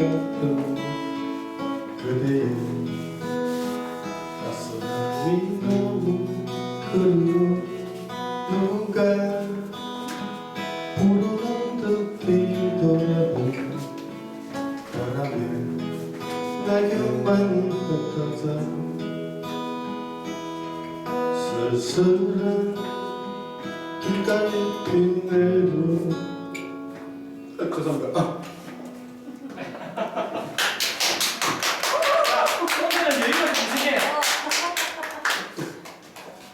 같던 그대의 따스함이 너무 그리워 누군가 부르는 듯 뒤돌아보고 바람에 낙엽만이 흩어져 쓸쓸한 길가에 핀 내로 죄송합니다.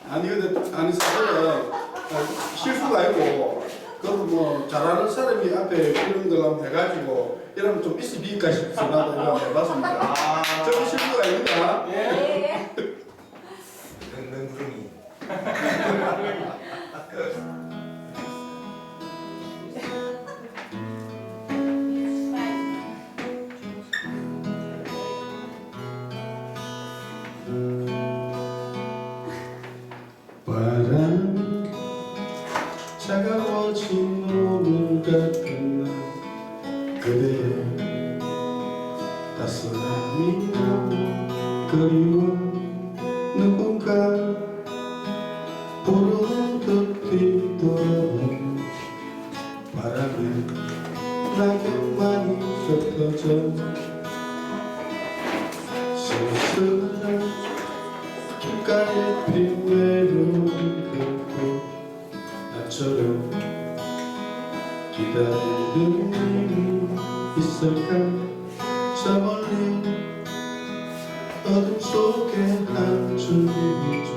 아니 근데 아니 사실은 실수가 아니고 그래도 뭐 잘하는 사람이 앞에 이런 걸 한번 해가지고 이러면 좀 있으니까 싶어서 나도 이거 해봤습니다. 저는 실수가 아닙니다. 능구름이. 바람 차가워진 오늘 같은 날 그대의 따스함이 너무 그리워 누군가 부르는 듯 뒤돌아보는 바람에 낙엽만이 흩어져 쓸쓸한 길가에 핀 외로운 그곳 나처럼 기다리는 님이 있을까 저 멀리 어둠 속에 한 줄기 우주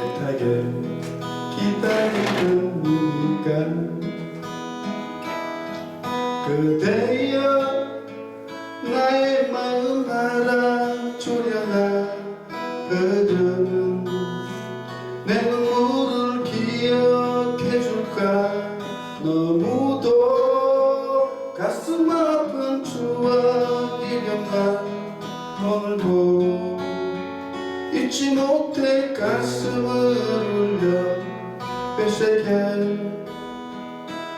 애타게 기다리는 님인가 그대여 나의 마음 알아주려나 그대는 내 눈물을 기억해줄까 너무도 가슴 아픈 추억이련만 오늘도 잊지 못해 가슴을 울려 뺏새게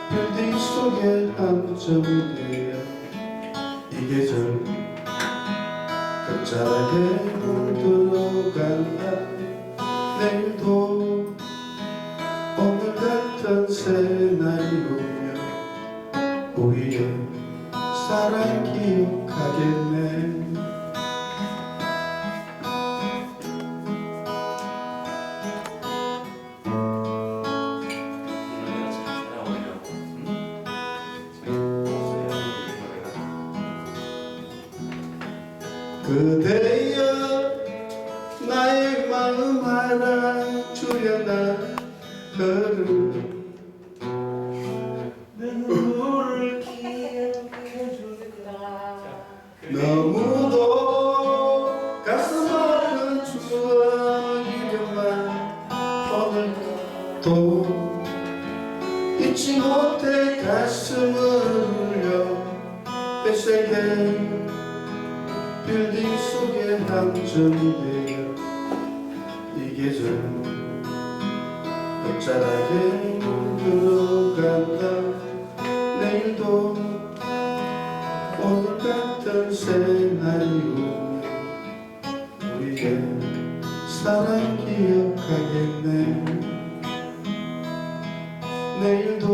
빌딩 속에 한 점이 되어 이 계절 끝자락에 물들어간다 내일도 오늘 같은 새날이 오면 우리의 사랑 기억하겠네 그대여 나의 마음 알아주려나 흐르는 눈물을 기억해줄까 너무도 가슴 아픈 추억이련만 오늘도 잊지 못해 가슴을 울려 뺏새게 빌딩 속에 한 점이 되어 이 계절 끝자락에 물들어간다 내일도 오늘 같은 새날이 오면 우리의 사랑 기억하겠네 내일도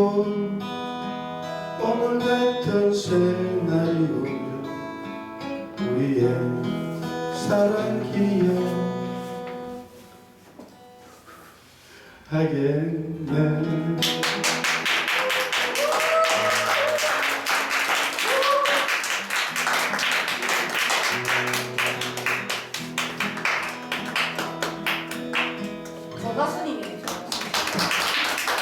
오늘 같은 새날이 오면 우리의 사랑 기억하겠네